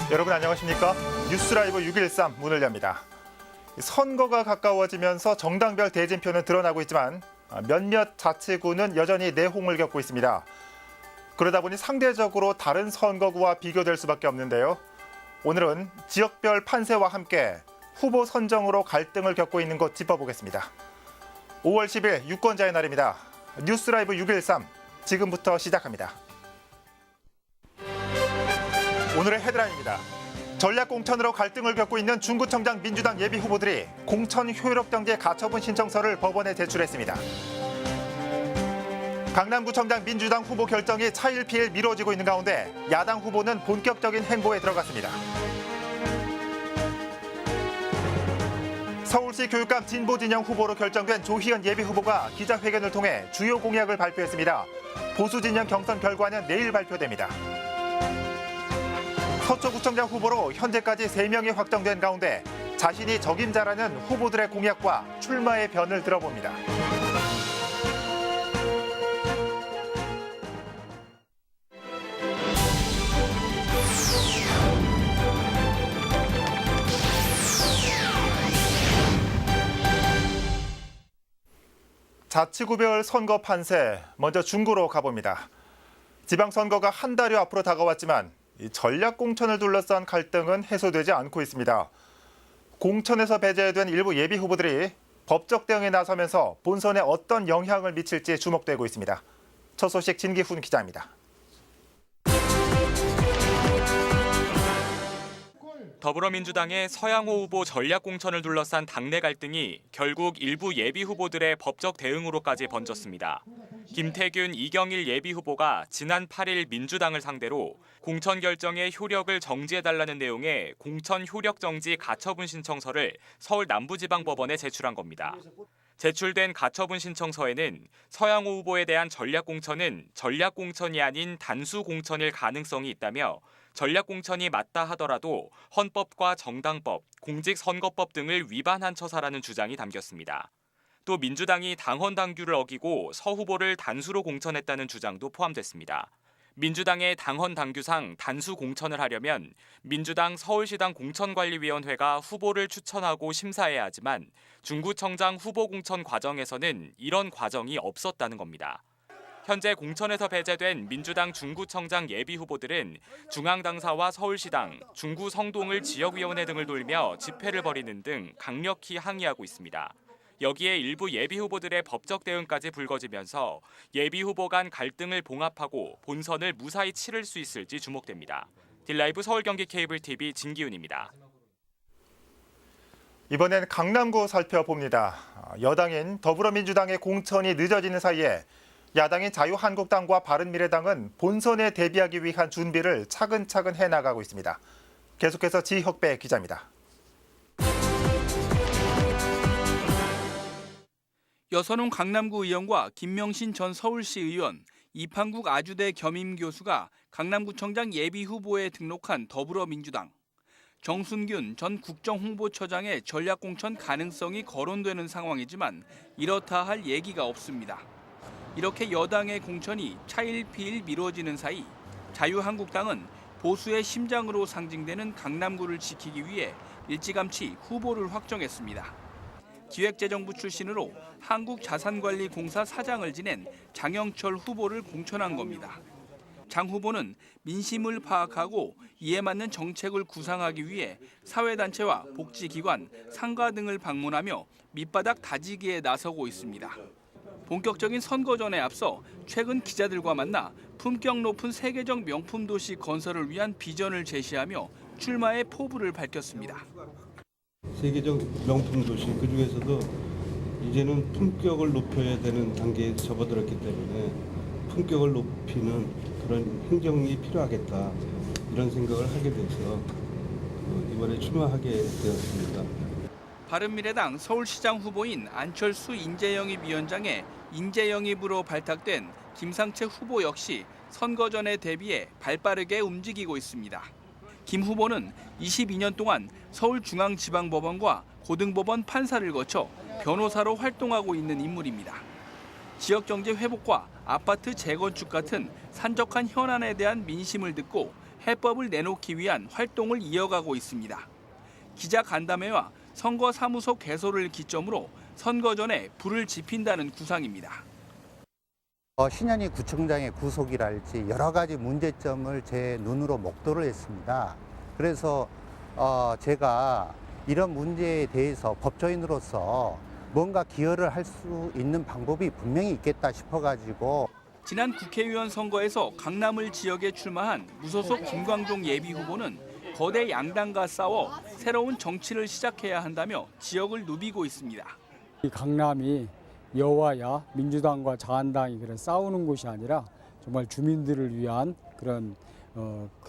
여러분 안녕하십니까? 뉴스라이브 613 문을 엽니다. 선거가 가까워지면서 정당별 대진표는 드러나고 있지만 몇몇 자치구는 여전히 내홍을 겪고 있습니다. 그러다 보니 상대적으로 다른 선거구와 비교될 수밖에 없는데요. 오늘은 지역별 판세와 함께 후보 선정으로 갈등을 겪고 있는 곳 짚어보겠습니다. 5월 10일 유권자의 날입니다. 뉴스라이브 613 지금부터 시작합니다. 오늘의 헤드라인입니다. 전략공천으로 갈등을 겪고 있는 중구청장 민주당 예비 후보들이 공천 효력정지 가처분 신청서를 법원에 제출했습니다. 강남구청장 민주당 후보 결정이 차일피일 미뤄지고 있는 가운데 야당 후보는 본격적인 행보에 들어갔습니다. 서울시 교육감 진보진영 후보로 결정된 조희연 예비 후보가 기자회견을 통해 주요 공약을 발표했습니다. 보수진영 경선 결과는 내일 발표됩니다. 서초구청장 후보로 현재까지 3명이 확정된 가운데 자신이 적임자라는 후보들의 공약과 출마의 변을 들어봅니다. 자치구별 선거 판세, 먼저 중구로 가봅니다. 지방선거가 한 달여 앞으로 다가왔지만 전략공천을 둘러싼 갈등은 해소되지 않고 있습니다. 공천에서 배제된 일부 예비 후보들이 법적 대응에 나서면서 본선에 어떤 영향을 미칠지 주목되고 있습니다. 첫 소식 진기훈 기자입니다. 더불어민주당의 서양호 후보 전략공천을 둘러싼 당내 갈등이 결국 일부 예비 후보들의 법적 대응으로까지 번졌습니다. 김태균, 이경일 예비 후보가 지난 8일 민주당을 상대로 공천 결정의 효력을 정지해달라는 내용의 공천 효력 정지 가처분 신청서를 서울 남부지방법원에 제출한 겁니다. 제출된 가처분 신청서에는 서양호 후보에 대한 전략공천은 전략공천이 아닌 단수공천일 가능성이 있다며 전략공천이 맞다 하더라도 헌법과 정당법, 공직선거법 등을 위반한 처사라는 주장이 담겼습니다. 또 민주당이 당헌 당규를 어기고 서 후보를 단수로 공천했다는 주장도 포함됐습니다. 민주당의 당헌 당규상 단수 공천을 하려면 민주당 서울시당 공천관리위원회가 후보를 추천하고 심사해야 하지만 중구청장 후보 공천 과정에서는 이런 과정이 없었다는 겁니다. 현재 공천에서 배제된 민주당 중구청장 예비 후보들은 중앙당사와 서울시당, 중구 성동을 지역위원회 등을 돌며 집회를 벌이는 등 강력히 항의하고 있습니다. 여기에 일부 예비 후보들의 법적 대응까지 불거지면서 예비 후보 간 갈등을 봉합하고 본선을 무사히 치를 수 있을지 주목됩니다. 딜라이브 서울 경기 케이블 TV 진기훈입니다. 이번엔 강남구 살펴봅니다. 여당인 더불어민주당의 공천이 늦어지는 사이에 야당인 자유한국당과 바른미래당은 본선에 대비하기 위한 준비를 차근차근 해나가고 있습니다. 계속해서 지혁배 기자입니다. 여선홍 강남구 의원과 김명신 전 서울시 의원, 이판국 아주대 겸임 교수가 강남구청장 예비 후보에 등록한 더불어민주당. 정순균 전 국정홍보처장의 전략공천 가능성이 거론되는 상황이지만 이렇다 할 얘기가 없습니다. 이렇게 여당의 공천이 차일피일 미뤄지는 사이 자유한국당은 보수의 심장으로 상징되는 강남구를 지키기 위해 일찌감치 후보를 확정했습니다. 기획재정부 출신으로 한국자산관리공사 사장을 지낸 장영철 후보를 공천한 겁니다. 장 후보는 민심을 파악하고 이에 맞는 정책을 구상하기 위해 사회단체와 복지기관, 상가 등을 방문하며 밑바닥 다지기에 나서고 있습니다. 본격적인 선거전에 앞서 최근 기자들과 만나 품격 높은 세계적 명품 도시 건설을 위한 비전을 제시하며 출마의 포부를 밝혔습니다. 세계적 명품 도시, 그중에서도 이제는 품격을 높여야 되는 단계에 접어들었기 때문에 품격을 높이는 그런 행정이 필요하겠다, 이런 생각을 하게 돼서 이번에 출마하게 되었습니다. 바른미래당 서울시장 후보인 안철수 인재영입위원장의 인재영입으로 발탁된 김상채 후보 역시 선거 전에 대비해 발빠르게 움직이고 있습니다. 김 후보는 22년 동안 서울중앙지방법원과 고등법원 판사를 거쳐 변호사로 활동하고 있는 인물입니다. 지역경제 회복과 아파트 재건축 같은 산적한 현안에 대한 민심을 듣고 해법을 내놓기 위한 활동을 이어가고 있습니다. 기자 간담회와 선거사무소 개소를 기점으로 선거 전에 불을 지핀다는 구상입니다. 신현희 구청장의 구속이랄지 여러 가지 문제점을 제 눈으로 목도를 했습니다. 그래서 제가 이런 문제에 대해서 법조인으로서 뭔가 기여를 할 수 있는 방법이 분명히 있겠다 싶어가지고 지난 국회의원 선거에서 강남을 지역에 출마한 무소속 김광종 예비후보는 거대 양당과 싸워 새로운 정치를 시작해야 한다며 지역을 누비고 있습니다. 이 강남이 여와야 민주당과 자한당이 그런 싸우는 곳이 아니라 정말 주민들을 위한 그런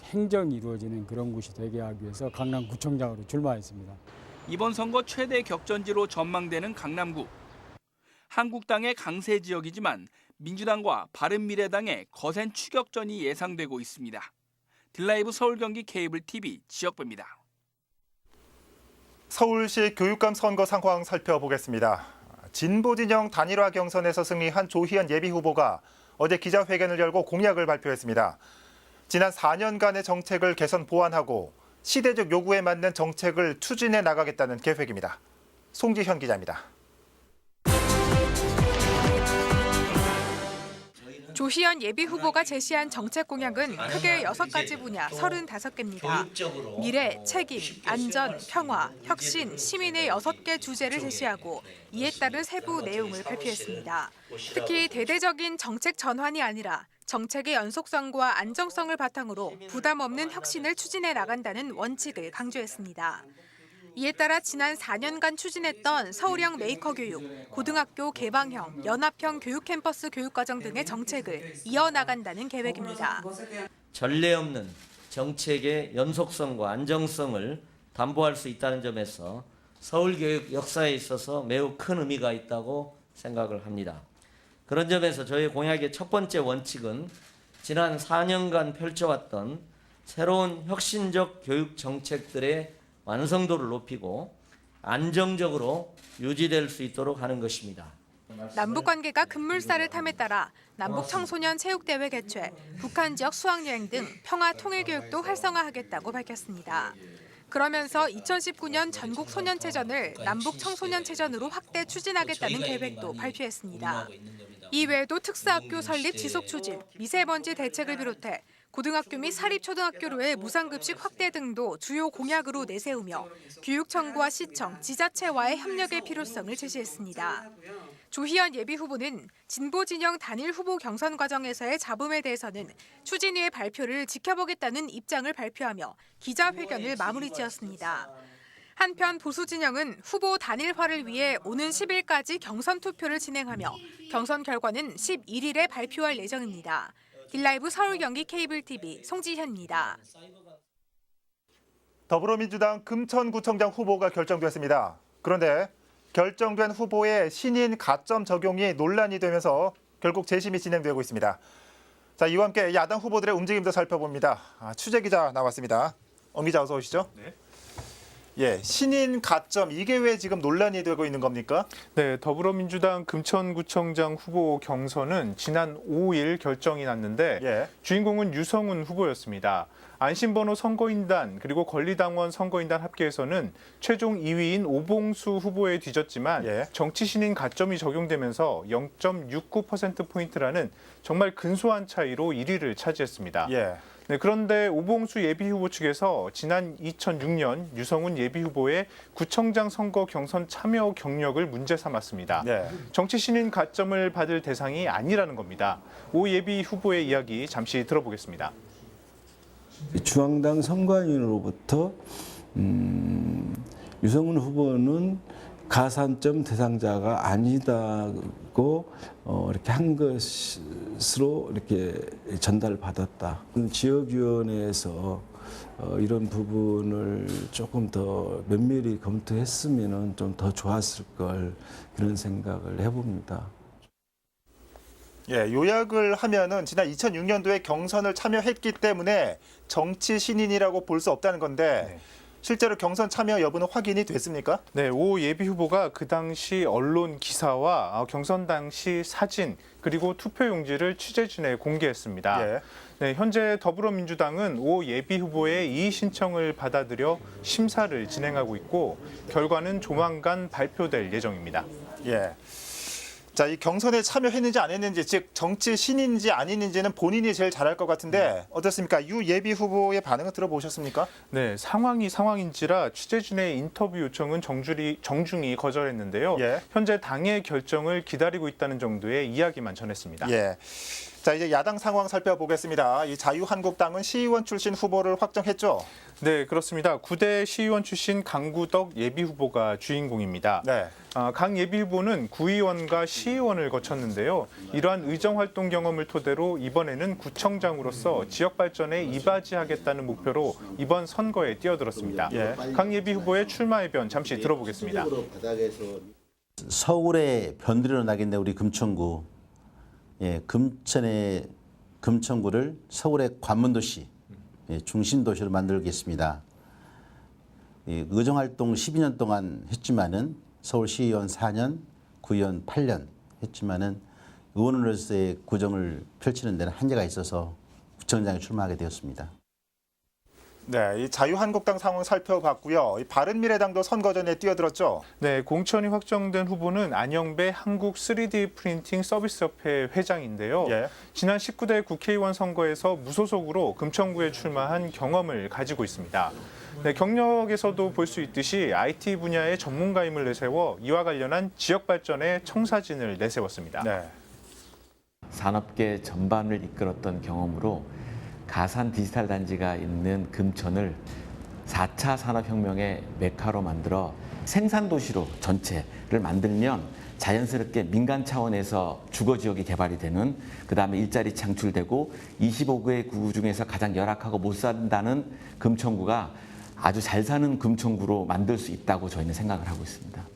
행정이 이루어지는 그런 곳이 되게 하기 위해서 강남구청장으로 출마했습니다. 이번 선거 최대 격전지로 전망되는 강남구. 한국당의 강세 지역이지만 민주당과 바른미래당의 거센 추격전이 예상되고 있습니다. 딜라이브 서울 경기 케이블 TV 지역부입니다. 서울시 교육감 선거 상황 살펴보겠습니다. 진보 진영 단일화 경선에서 승리한 조희연 예비후보가 어제 기자회견을 열고 공약을 발표했습니다. 지난 4년간의 정책을 개선 보완하고 시대적 요구에 맞는 정책을 추진해 나가겠다는 계획입니다. 송지현 기자입니다. 조희연 예비후보가 제시한 정책 공약은 크게 6가지 분야 35개입니다. 미래, 책임, 안전, 평화, 혁신, 시민의 6개 주제를 제시하고 이에 따른 세부 내용을 발표했습니다. 특히 대대적인 정책 전환이 아니라 정책의 연속성과 안정성을 바탕으로 부담 없는 혁신을 추진해 나간다는 원칙을 강조했습니다. 이에 따라 지난 4년간 추진했던 서울형 메이커 교육, 고등학교 개방형, 연합형 교육 캠퍼스 교육과정 등의 정책을 이어나간다는 계획입니다. 전례 없는 정책의 연속성과 안정성을 담보할 수 있다는 점에서 서울교육 역사에 있어서 매우 큰 의미가 있다고 생각을 합니다. 그런 점에서 저희 공약의 첫 번째 원칙은 지난 4년간 펼쳐왔던 새로운 혁신적 교육 정책들의 완성도를 높이고 안정적으로 유지될 수 있도록 하는 것입니다. 남북 관계가 급물살을 탐에 따라 남북 청소년 체육대회 개최, 북한 지역 수학여행 등 평화 통일 교육도 활성화하겠다고 밝혔습니다. 그러면서 2019년 전국 소년체전을 남북 청소년체전으로 확대 추진하겠다는 계획도 발표했습니다. 이외에도 특수학교 설립 지속 추진, 미세먼지 대책을 비롯해 고등학교 및 사립초등학교로의 무상급식 확대 등도 주요 공약으로 내세우며 교육청과 시청, 지자체와의 협력의 필요성을 제시했습니다. 조희연 예비후보는 진보 진영 단일 후보 경선 과정에서의 잡음에 대해서는 추진위의 발표를 지켜보겠다는 입장을 발표하며 기자회견을 마무리 지었습니다. 한편 보수 진영은 후보 단일화를 위해 오는 10일까지 경선 투표를 진행하며 경선 결과는 11일에 발표할 예정입니다. 딜라이브 서울 경기 케이블 TV 송지현입니다. 더불어민주당 금천구청장 후보가 결정됐습니다. 그런데 결정된 후보의 신인 가점 적용이 논란이 되면서 결국 재심이 진행되고 있습니다. 자, 이와 함께 야당 후보들의 움직임도 살펴봅니다. 취재 기자 나왔습니다. 엄 기자 어서 오시죠. 네. 예, 신인 가점 이게 왜 지금 논란이 되고 있는 겁니까? 네, 더불어민주당 금천구청장 후보 경선은 지난 5일 결정이 났는데 예. 주인공은 유성훈 후보였습니다. 안심번호 선거인단 그리고 권리당원 선거인단 합계에서는 최종 2위인 오봉수 후보에 뒤졌지만 예. 정치신인 가점이 적용되면서 0.69%포인트라는 정말 근소한 차이로 1위를 차지했습니다. 예. 네, 그런데 오봉수 예비후보 측에서 지난 2006년 유성훈 예비후보의 구청장 선거 경선 참여 경력을 문제 삼았습니다. 네. 정치신인 가점을 받을 대상이 아니라는 겁니다. 오 예비후보의 이야기 잠시 들어보겠습니다. 중앙당 선관위로부터 유성훈 후보는 가산점 대상자가 아니다고 이렇게 한 것으로 이렇게 전달받았다. 지역위원회에서 이런 부분을 조금 더 면밀히 검토했으면 좀 더 좋았을 걸 그런 생각을 해봅니다. 예, 요약을 하면은 지난 2006년도에 경선을 참여했기 때문에 정치 신인이라고 볼 수 없다는 건데 실제로 경선 참여 여부는 확인이 됐습니까? 네, 오 예비 후보가 그 당시 언론 기사와 경선 당시 사진 그리고 투표용지를 취재진에 공개했습니다. 예. 네, 현재 더불어민주당은 오 예비 후보의 이의 신청을 받아들여 심사를 진행하고 있고 결과는 조만간 발표될 예정입니다. 예. 자, 이 경선에 참여했는지 안 했는지, 즉 정치 신인인지 아닌지는 본인이 제일 잘할 것 같은데 어떻습니까? 유 예비 후보의 반응을 들어보셨습니까? 네, 상황이 상황인지라 취재진의 인터뷰 요청은 정중히 거절했는데요. 예. 현재 당의 결정을 기다리고 있다는 정도의 이야기만 전했습니다. 예. 자, 이제 야당 상황 살펴보겠습니다. 이 자유한국당은 시의원 출신 후보를 확정했죠? 네, 그렇습니다. 9대 시의원 출신 강구덕 예비 후보가 주인공입니다. 네. 강 예비 후보는 구의원과 시의원을 거쳤는데요. 이러한 의정활동 경험을 토대로 이번에는 구청장으로서 지역 발전에 이바지하겠다는 목표로 이번 선거에 뛰어들었습니다. 예. 강 예비 후보의 출마의 변 잠시 들어보겠습니다. 서울에 변들이 일어나겠네 우리 금천구. 예, 금천구를 서울의 관문도시, 중심도시로 만들겠습니다. 의정활동 12년 동안 했지만은 서울시의원 4년, 구의원 8년 했지만은 의원으로서의 구정을 펼치는 데는 한계가 있어서 구청장에 출마하게 되었습니다. 네, 이 자유한국당 상황 살펴봤고요. 이 바른미래당도 선거 전에 뛰어들었죠? 네, 공천이 확정된 후보는 안영배 한국 3D 프린팅 서비스협회 회장인데요. 예. 지난 19대 국회의원 선거에서 무소속으로 금천구에 출마한 경험을 가지고 있습니다. 네, 경력에서도 볼 수 있듯이 IT 분야의 전문가임을 내세워 이와 관련한 지역 발전의 청사진을 내세웠습니다. 네. 산업계 전반을 이끌었던 경험으로 가산 디지털 단지가 있는 금천을 4차 산업혁명의 메카로 만들어 생산도시로 전체를 만들면 자연스럽게 민간 차원에서 주거지역이 개발이 되는, 그다음에 일자리 창출되고 25개 구 중에서 가장 열악하고 못 산다는 금천구가 아주 잘 사는 금천구로 만들 수 있다고 저희는 생각을 하고 있습니다.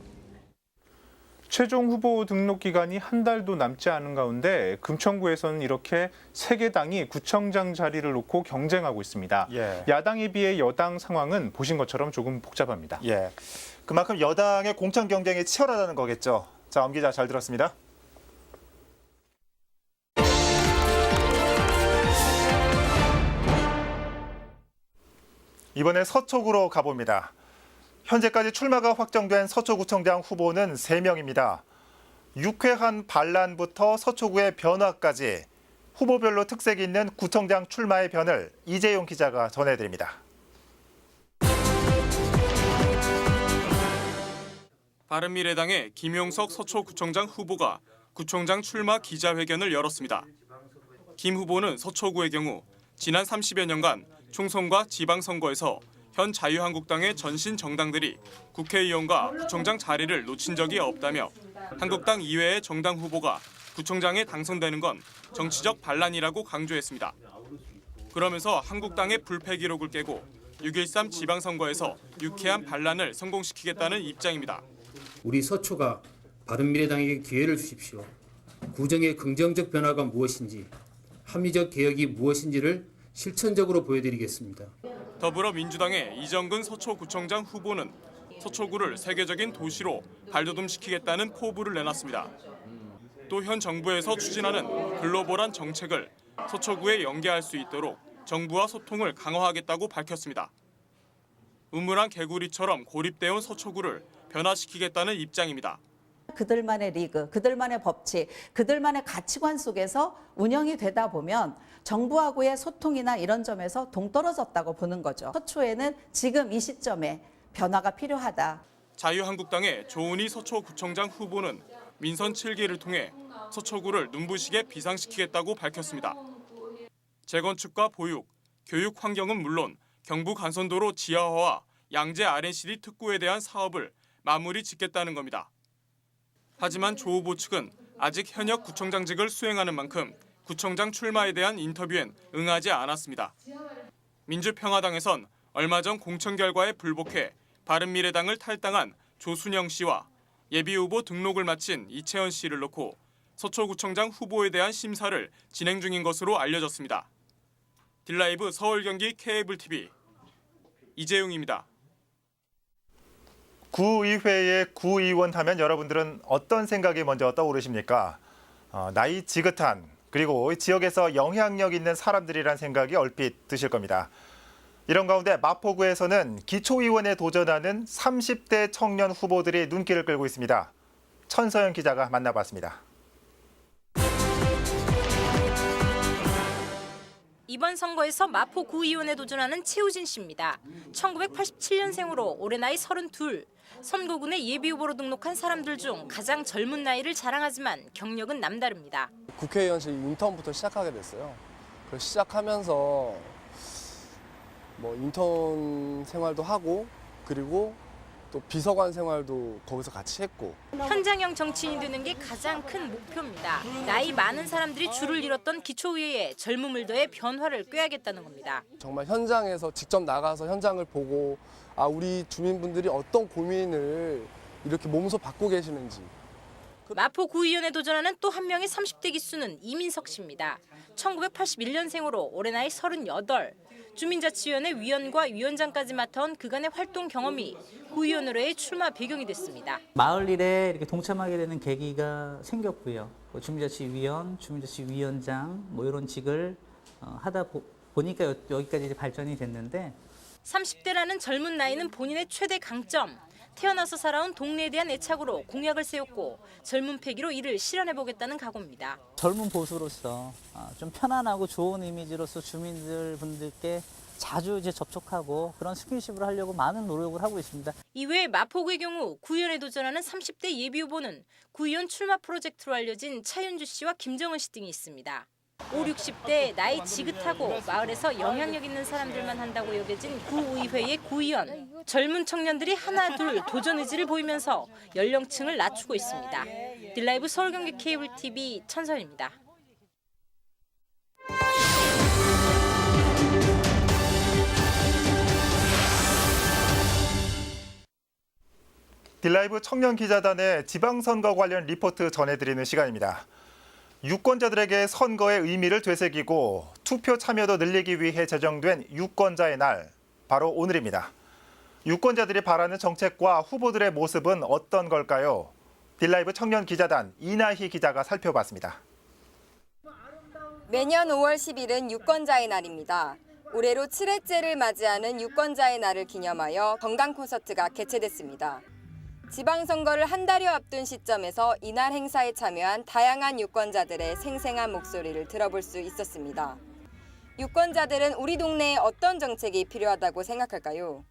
최종 후보 등록 기간이 한 달도 남지 않은 가운데 금천구에서는 이렇게 3개 당이 구청장 자리를 놓고 경쟁하고 있습니다. 예. 야당에 비해 여당 상황은 보신 것처럼 조금 복잡합니다. 예. 그만큼 여당의 공천 경쟁이 치열하다는 거겠죠. 자, 엄 기자 잘 들었습니다. 이번에 서초구로 가봅니다. 현재까지 출마가 확정된 서초구청장 후보는 3명입니다. 유쾌한 반란부터 서초구의 변화까지 후보별로 특색이 있는 구청장 출마의 변을 이재용 기자가 전해드립니다. 바른미래당의 김용석 서초구청장 후보가 구청장 출마 기자회견을 열었습니다. 김 후보는 서초구의 경우 지난 30여 년간 총선과 지방선거에서 현 자유한국당의 전신 정당들이 국회의원과 구청장 자리를 놓친 적이 없다며 한국당 이외의 정당 후보가 구청장에 당선되는 건 정치적 반란이라고 강조했습니다. 그러면서 한국당의 불패 기록을 깨고 6.13 지방선거에서 유쾌한 반란을 성공시키겠다는 입장입니다. 우리 서초가 바른미래당에게 기회를 주십시오. 구정의 긍정적 변화가 무엇인지, 합리적 개혁이 무엇인지를 실천적으로 보여드리겠습니다. 더불어민주당의 이정근 서초구청장 후보는 서초구를 세계적인 도시로 발돋움시키겠다는 포부를 내놨습니다. 또 현 정부에서 추진하는 글로벌한 정책을 서초구에 연계할 수 있도록 정부와 소통을 강화하겠다고 밝혔습니다. 우물안 개구리처럼 고립되어 온 서초구를 변화시키겠다는 입장입니다. 그들만의 리그, 그들만의 법칙, 그들만의 가치관 속에서 운영이 되다 보면 정부하고의 소통이나 이런 점에서 동떨어졌다고 보는 거죠. 서초에는 지금 이 시점에 변화가 필요하다. 자유한국당의 조은희 서초구청장 후보는 민선 7기를 통해 서초구를 눈부시게 비상시키겠다고 밝혔습니다. 재건축과 보육, 교육 환경은 물론 경부 간선도로 지하화와 양재 R&CD 특구에 대한 사업을 마무리 짓겠다는 겁니다. 하지만 조 후보 측은 아직 현역 구청장직을 수행하는 만큼 구청장 출마에 대한 인터뷰엔 응하지 않았습니다. 민주평화당에선 얼마 전 공천 결과에 불복해 바른미래당을 탈당한 조순영 씨와 예비후보 등록을 마친 이채연 씨를 놓고 서초구청장 후보에 대한 심사를 진행 중인 것으로 알려졌습니다. 딜라이브 서울 경기 케이블 TV 이재용입니다. 구의회의 구의원 하면 여러분들은 어떤 생각이 먼저 떠오르십니까? 나이 지긋한 그리고 지역에서 영향력 있는 사람들이란 생각이 얼핏 드실 겁니다. 이런 가운데 마포구에서는 기초의원에 도전하는 30대 청년 후보들이 눈길을 끌고 있습니다. 천서연 기자가 만나봤습니다. 이번 선거에서 마포 구의원에 도전하는 최우진 씨입니다. 1987년생으로 올해 나이 32. 선거군에 예비후보로 등록한 사람들 중 가장 젊은 나이를 자랑하지만 경력은 남다릅니다. 국회의원실 인턴부터 시작하게 됐어요. 그 시작하면서 인턴 생활도 하고 그리고 또 비서관 생활도 거기서 같이 했고. 현장형 정치인이 되는 게 가장 큰 목표입니다. 나이 많은 사람들이 줄을 잃었던 기초의회에 젊음을 더해 변화를 꾀하겠다는 겁니다. 정말 현장에서 직접 나가서 현장을 보고 우리 주민분들이 어떤 고민을 이렇게 몸소 받고 계시는지. 마포 구의원에 도전하는 또 한 명의 30대 기수는 이민석 씨입니다. 1981년생으로 올해 나이 38. 주민자치위원회 위원과 위원장까지 맡아온 그간의 활동 경험이 구의원으로의 출마 배경이 됐습니다. 마을 일에 이렇게 동참하게 되는 계기가 생겼고요. 주민자치위원, 주민자치위원장 이런 직을 하다 보니까 여기까지 이제 발전이 됐는데 30대라는 젊은 나이는 본인의 최대 강점. 태어나서 살아온 동네에 대한 애착으로 공약을 세웠고 젊은 패기로 이를 실현해보겠다는 각오입니다. 젊은 보수로서 좀 편안하고 좋은 이미지로서 주민들분들께 자주 이제 접촉하고 그런 스킨십을 하려고 많은 노력을 하고 있습니다. 이외에 마포구의 경우 구의원에 도전하는 30대 예비후보는 구의원 출마 프로젝트로 알려진 차윤주 씨와 김정은 씨 등이 있습니다. 5, 60대 나이 지긋하고 마을에서 영향력 있는 사람들만 한다고 여겨진 구의회의 구의원. 젊은 청년들이 하나 둘 도전 의지를 보이면서 연령층을 낮추고 있습니다. 딜라이브 서울경기 케이블 TV 천선입니다. 딜라이브 청년 기자단의 지방선거 관련 리포트 전해드리는 시간입니다. 유권자들에게 선거의 의미를 되새기고 투표 참여도 늘리기 위해 제정된 유권자의 날, 바로 오늘입니다. 유권자들이 바라는 정책과 후보들의 모습은 어떤 걸까요? 딜라이브 청년 기자단 이나희 기자가 살펴봤습니다. 매년 5월 10일은 유권자의 날입니다. 올해로 7회째를 맞이하는 유권자의 날을 기념하여 건강 콘서트가 개최됐습니다. 지방선거를 한 달여 앞둔 시점에서 이날 행사에 참여한 다양한 유권자들의 생생한 목소리를 들어볼 수 있었습니다. 유권자들은 우리 동네에 어떤 정책이 필요하다고 생각할까요?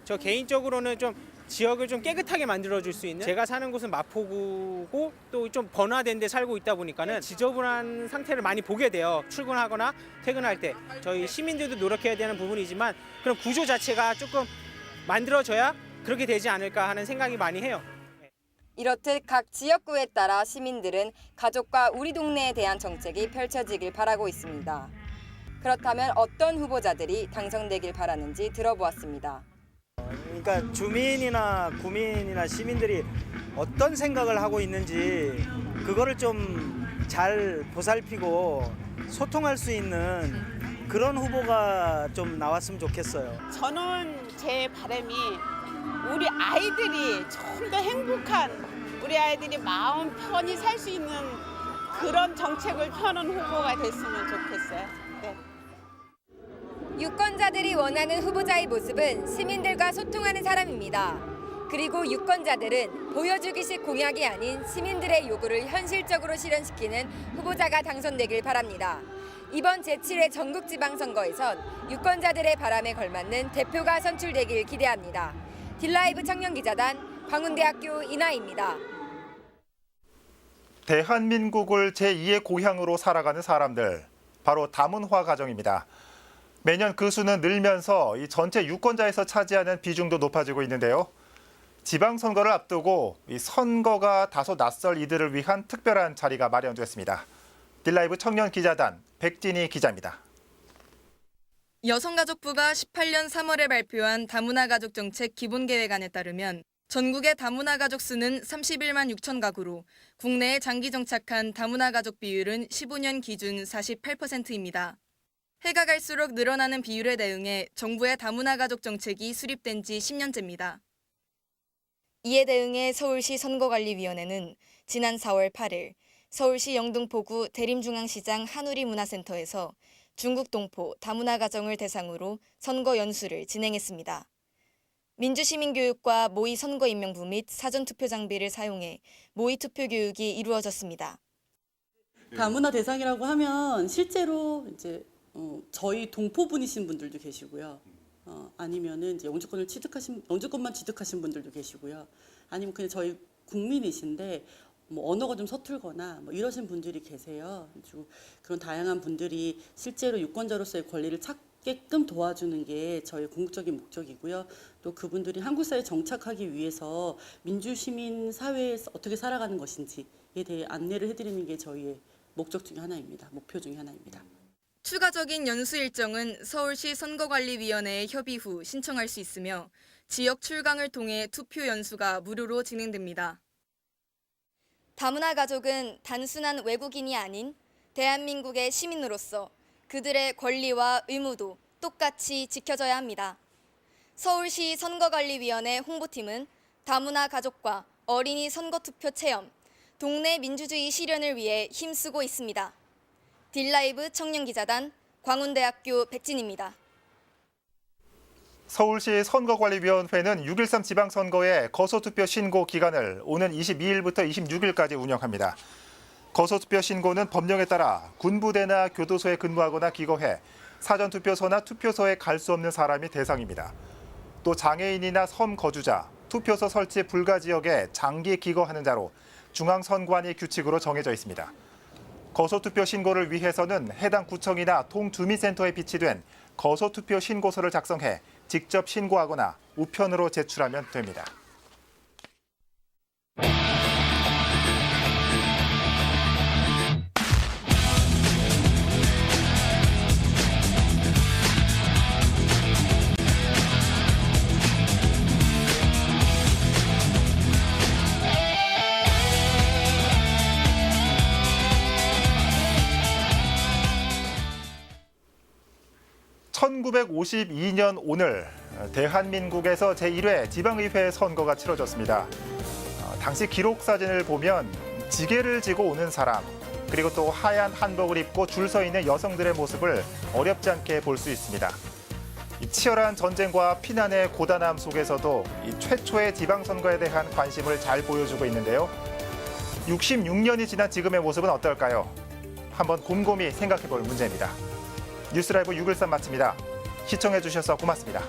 저 개인적으로는 좀 지역을 좀 깨끗하게 만들어줄 수 있는, 제가 사는 곳은 마포구고 또 좀 번화된 데 살고 있다 보니까는 지저분한 상태를 많이 보게 돼요. 출근하거나 퇴근할 때. 저희 시민들도 노력해야 되는 부분이지만 그런 구조 자체가 조금 만들어져야 그렇게 되지 않을까 하는 생각이 많이 해요. 이렇듯 각 지역구에 따라 시민들은 가족과 우리 동네에 대한 정책이 펼쳐지길 바라고 있습니다. 그렇다면 어떤 후보자들이 당선되길 바라는지 들어보았습니다. 그러니까 주민이나 구민이나 시민들이 어떤 생각을 하고 있는지 그거를 좀 잘 보살피고 소통할 수 있는 그런 후보가 좀 나왔으면 좋겠어요. 저는 제 바람이 우리 아이들이 좀 더 행복한, 우리 아이들이 마음 편히 살 수 있는 그런 정책을 펴는 후보가 됐으면 좋겠어요. 네. 유권자들이 원하는 후보자의 모습은 시민들과 소통하는 사람입니다. 그리고 유권자들은 보여주기식 공약이 아닌 시민들의 요구를 현실적으로 실현시키는 후보자가 당선되길 바랍니다. 이번 제7회 전국지방선거에선 유권자들의 바람에 걸맞는 대표가 선출되길 기대합니다. 딜라이브 청년기자단 광운대학교 이나희입니다. 대한민국을 제2의 고향으로 살아가는 사람들, 바로 다문화 가정입니다. 매년 그 수는 늘면서 이 전체 유권자에서 차지하는 비중도 높아지고 있는데요. 지방선거를 앞두고 이 선거가 다소 낯설 이들을 위한 특별한 자리가 마련됐습니다. 딜라이브 청년 기자단 백진희 기자입니다. 여성가족부가 18년 3월에 발표한 다문화 가족 정책 기본계획안에 따르면 전국의 다문화 가족 수는 31만 6천 가구로 국내에 장기 정착한 다문화 가족 비율은 15년 기준 48%입니다. 해가 갈수록 늘어나는 비율에 대응해 정부의 다문화 가족 정책이 수립된 지 10년째입니다. 이에 대응해 서울시 선거관리위원회는 지난 4월 8일 서울시 영등포구 대림중앙시장 한우리 문화센터에서 중국 동포 다문화 가정을 대상으로 선거 연수를 진행했습니다. 민주시민교육과 모의 선거인명부 및 사전투표 장비를 사용해 모의 투표 교육이 이루어졌습니다. 다문화 대상이라고 하면 실제로 이제 저희 동포분이신 분들도 계시고요. 아니면은 이제 영주권만 취득하신 분들도 계시고요. 아니면 그냥 저희 국민이신데 뭐 언어가 좀 서툴거나 뭐 이러신 분들이 계세요. 그리고 그런 다양한 분들이 실제로 유권자로서의 권리를 찾게끔 도와주는 게 저희 궁극적인 목적이고요. 또 그분들이 한국 사회에 정착하기 위해서 민주시민 사회에서 어떻게 살아가는 것인지에 대해 안내를 해드리는 게 저희의 목적 중에 하나입니다. 목표 중에 하나입니다. 추가적인 연수 일정은 서울시 선거관리위원회에 협의 후 신청할 수 있으며 지역 출강을 통해 투표 연수가 무료로 진행됩니다. 다문화 가족은 단순한 외국인이 아닌 대한민국의 시민으로서 그들의 권리와 의무도 똑같이 지켜져야 합니다. 서울시 선거관리위원회 홍보팀은 다문화 가족과 어린이 선거투표 체험, 동네 민주주의 실현을 위해 힘쓰고 있습니다. 딜라이브 청년기자단 광운대학교 백진입니다. 서울시 선거관리위원회는 6.13 지방선거의 거소투표 신고 기간을 오는 22일부터 26일까지 운영합니다. 거소투표 신고는 법령에 따라 군부대나 교도소에 근무하거나 기거해 사전투표소나 투표소에 갈 수 없는 사람이 대상입니다. 또 장애인이나 섬 거주자, 투표소 설치 불가 지역에 장기 기거하는 자로 중앙선관위 규칙으로 정해져 있습니다. 거소투표 신고를 위해서는 해당 구청이나 동주민센터에 비치된 거소투표 신고서를 작성해 직접 신고하거나 우편으로 제출하면 됩니다. (1952년) 오늘 대한민국에서 제1회 지방의회 선거가 치러졌습니다. 당시 기록 사진을 보면 지게를 지고 오는 사람, 그리고 또 하얀 한복을 입고 줄 서 있는 여성들의 모습을 어렵지 않게 볼 수 있습니다. 치열한 전쟁과 피난의 고단함 속에서도 최초의 지방선거에 대한 관심을 잘 보여주고 있는데요. 66년이 지난 지금의 모습은 어떨까요? 한번 곰곰이 생각해 볼 문제입니다. 뉴스라이브 6.13 마칩니다. 시청해 주셔서 고맙습니다.